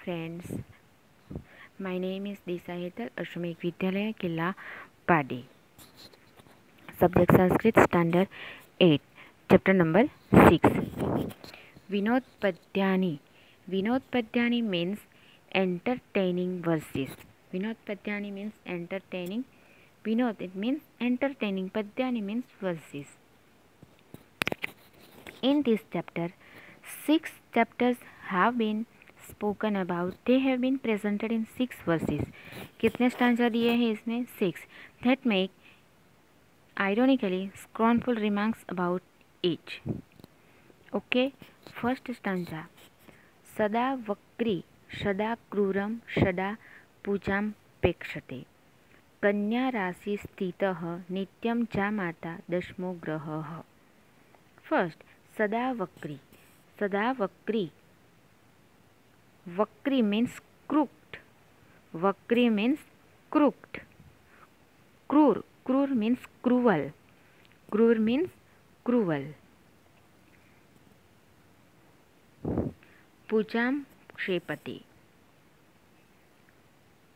friends, my name is Disha Hetal, Ashramik Vidyalaya Killa Padi. Subject Sanskrit Standard 8, Chapter number 6. Vinod Padyani. Vinod Padyani means entertaining verses. Vinod Padyani means entertaining. Vinod, it means entertaining. Padyani means verses. In this chapter, 6 chapters have been spoken about. They have been presented in 6 verses. कितने stanza दिए हैं इसमें? 6. That make ironically scornful remarks about each. Okay, first stanza. सदा वक्री सदा क्रूरम सदा पूजां पेक्षते. कन्या राशि स्थितः नित्यं जामाता दशमो ग्रहः. First, सदा वक्री. सदा वक्री. Vakri means crooked. Vakri means crooked. Krur. Krur means cruel. Krur means cruel. Pujam Kshepate.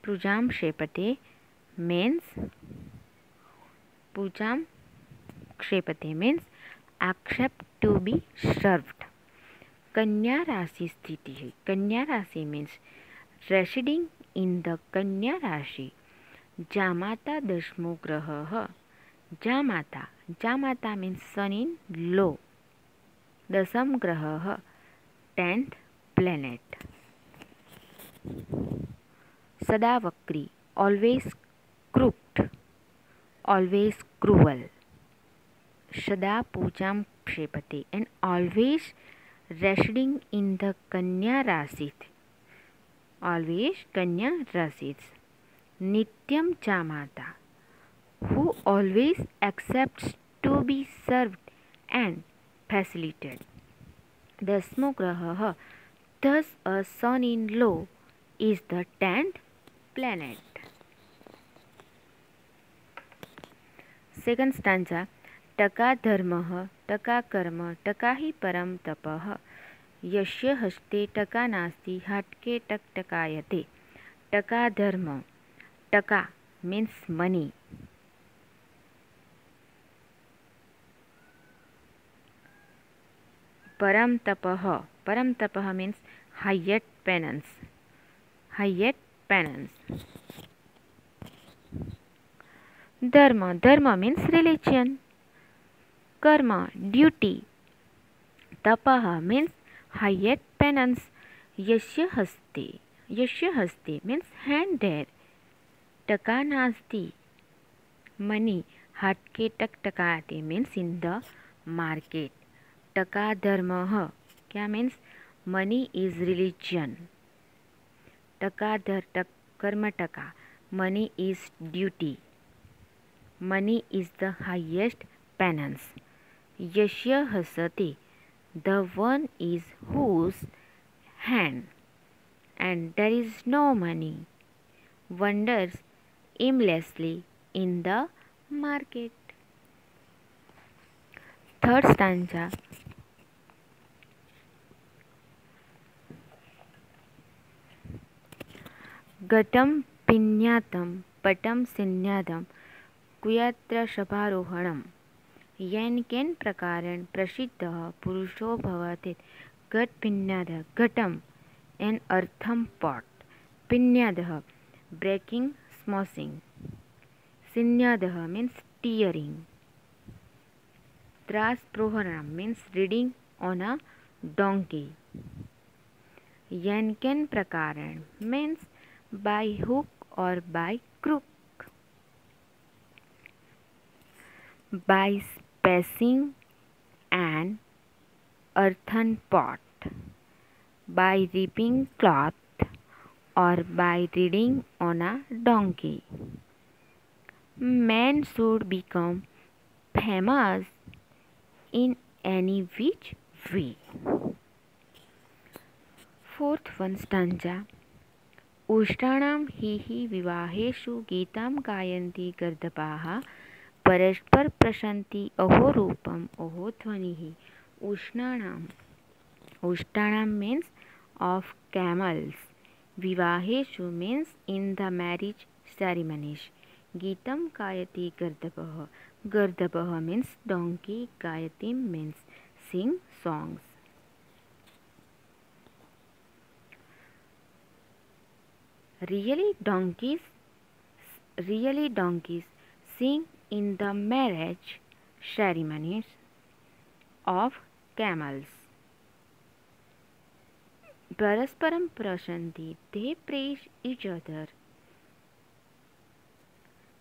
Pujam Kshepate means Pujam Kshepate means accept to be served. Kanya Rashi स्थिति है. Kanya Rashi means residing in the Kanya Rashi. Jamata Dashmo Grahah. Jamata. Jamata means sun in low. Dasam Grahah 10th planet. Sada Vakri. Always crooked. Always cruel. Sada Pujam Kshepate and always residing in the Kanya Rashi. Always Kanya Rashi. Nityam Chamata, who always accepts to be served and facilitated. Dasmo Graha, thus a son-in-law is the 10th planet. Second stanza. टका धर्मः टका कर्म टका ही परम तपः यस्य हस्ते टका नास्ति हटके टक टकायते. टका धर्म. टका means money. परम तपः. परम तपः means highest penance. Highest penance. Dharma. Dharma means religion. Karma, duty. Tapaha means highest penance. Yashya haste. Yashya haste means hand there. Taka nasti, money. Hatke tak takate means in the market. Taka dharmaha kya means money is religion. Taka dhar tak karma taka, money is duty. Money is the highest penance. Yashya hasati, the one is whose hand, and there is no money, wanders aimlessly in the market. Third stanza. Gatam pinyatam patam sinyadam कुयत्र सभारोहणम. येन केन प्रकारेण प्रसिद्धः पुरुषो भवति. घट पिन्यादः घटम an earthen pot. पिन्यादः breaking smashing. सिन्यादः मीन्स टीयरिंग. त्रास प्रोहरणम means riding on a donkey. येन केन प्रकारेण मीन्स बाय हुक और by crook. By spacing an earthen pot, by reaping cloth, or by riding on a donkey. Man should become famous in any which way. Fourth one stanza. उष्टाणां हि विवाहेषु गीतां गायन्ति गर्दभाः परस्पर प्रशंति अहो रूपम अहो ध्वनि. Ushtanam. Ushtanam means of camels. विवाहेषु means in the marriage ceremonies. गीतम गायति गर्दभः. गर्दभः मीन्स donkey. गायति means sing songs. Really donkeys sing in the marriage ceremonies of camels. Parasparam prashanti, they praise each other.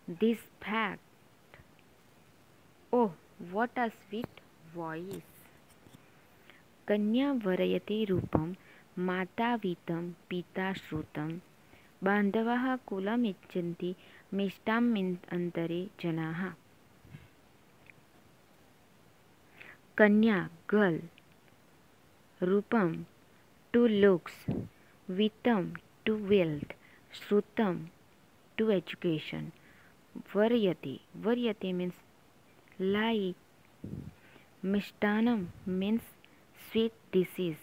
This fact, oh, what a sweet voice. Kanya varayate रूपम माता वीतम पिता श्रुतम. बांधवाः coulomb इच्छन्ति मिष्टाम अंतरे जनाः. कन्या girl, Rupam to looks, vitam to wealth, shrutam to education, varyate means like, mishtanam means sweet dishes,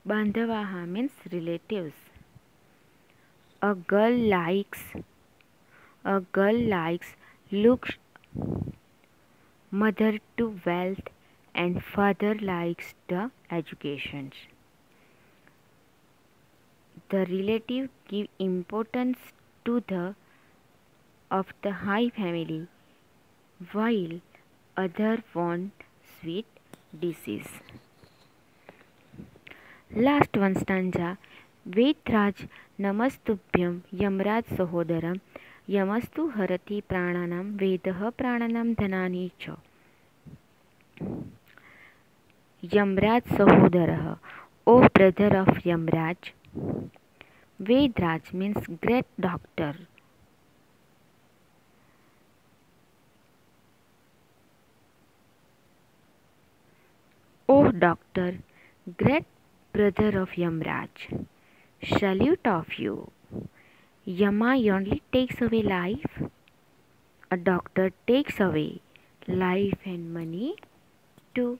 bandhavaha means relatives. A girl likes looks, mother to wealth, and father likes the education. The relative give importance to the of the high family, while other want sweet dishes. Last one stanza. Vedraj नमस्तुभ्यं यमराज सहोदरं यमस्तु हरति प्राणानां वेदः प्राणानां धनानि च. यमराज सहोदरः, oh brother of Yamraj. Vedraj means great doctor. O doctor, great brother of Yamraj, salute of you. Yama only takes away life. A doctor takes away life and money too.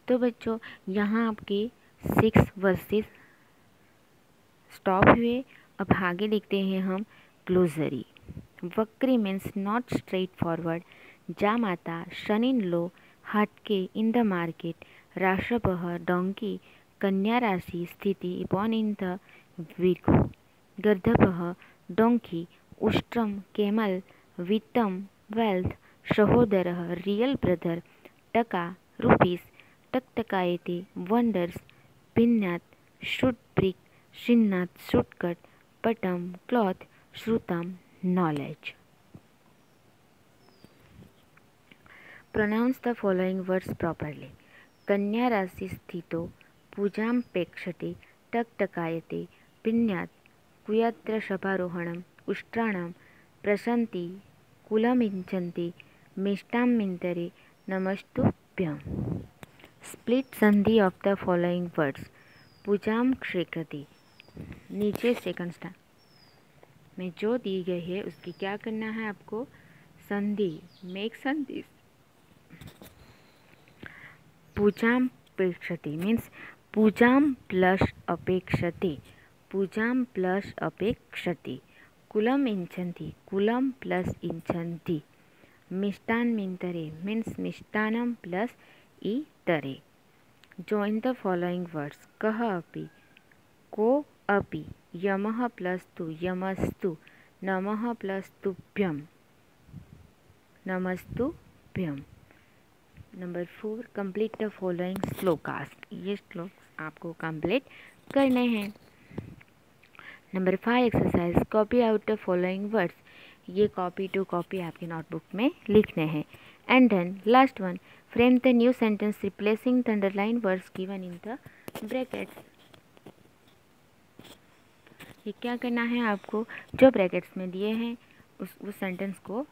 तो बच्चों यहाँ आपके 6 वर्सेस स्टॉप हुए. अब आगे देखते हैं हम ग्लोसरी. वक्री मीन्स नॉट स्ट्रेट फॉरवर्ड. जामाता सन इन लो हटके इन द मार्केट. राशभः डोंकी. कन्या राशि स्थिति अपॉन इन द विर्गो. गर्दभः डोंकी. उष्ट्रम केमल. वित्तम वेल्थ. सहोदरः रियल ब्रदर. टका रुपीस. टकटकायते वंडर्स. भिन्नात शुड ब्रिक. शिन्नात शुड कट. पटम क्लॉथ. श्रुतम knowledge. Pronounce the following words properly. कन्या राशि स्थितो पूजां पेक्षते. टकटकायते. भिन्नात कुयत्र सभारोहणम्. उष्ट्राणां प्रसन्ति. कुलमिच्छन्ति. मिष्टाम्मिन्तरे नमस्तुभ्यं. Split संधि of the following words. पूजां क्षेकति. नीचे सेकंड स्टार में जो दी गई है उसकी क्या करना है आपको? संधि. मेक संधि. पूजां पेक्षते मीन्स पूजां प्लस अपेक्षते. पूजां प्लस अपेक्षते. कुलम इच्छन्ति. कुलम प्लस इच्छन्ति. मिष्टान्मितरे मीन्स मिष्टान्नं प्लस इतरे. Join the following words. कः अपि. को अपि. यमः प्लस तु. यमस्तु. नमः प्लस तुभ्यं. नमस्तुभ्यं. Number 4. Complete the following shlokas. ये श्लोक आपको कंप्लीट करने हैं. Number 5 exercise. Copy out the following words. ये कॉपी टू कॉपी आपके नोटबुक में लिखने हैं. And then last one. Frame the new sentence replacing the underline words given in the brackets. ये क्या करना है आपको? जो ब्रैकेट्स में दिए हैं उस सेंटेंस को,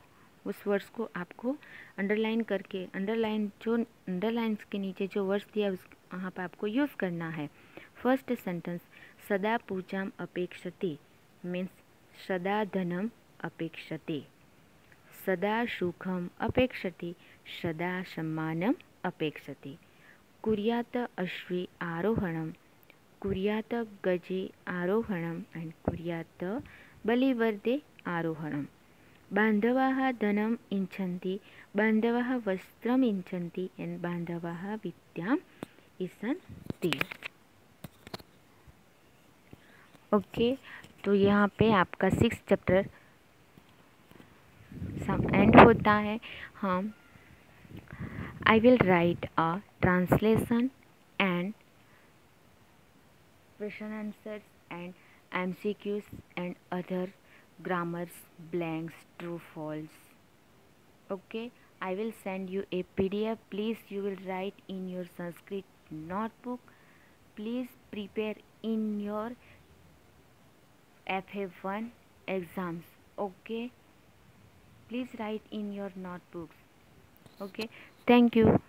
उस वर्ड्स को आपको अंडरलाइन करके, अंडरलाइंस के नीचे जो वर्ड्स दिया उस वहाँ पर आपको यूज़ करना है. First sentence. सदा पूजाम अपेक्षते मीन्स सदा धनम अपेक्षते. सदा सुखम अपेक्षते. सदा सम्मानम अपेक्षते. कुर्यात अश्वे आरोहणम, कुर्यात गजे आरोहणम एंड कुर्यात बलिवर्दे आरोहणम. बांधवाः धनम इच्छन्ति, बांधवाः वस्त्रम इच्छन्ति एंड बांधवाः विद्याम इच्छन्ति. ओके, तो यहाँ पे आपका 6 चैप्टर एंड होता है. हम I will write a translation and question answers and MCQs and other grammars, blanks, true, false. Okay, I will send you a PDF. Please, you will write in your Sanskrit notebook. Please prepare in your FA1 exams. Okay, please write in your notebooks. Okay, thank you.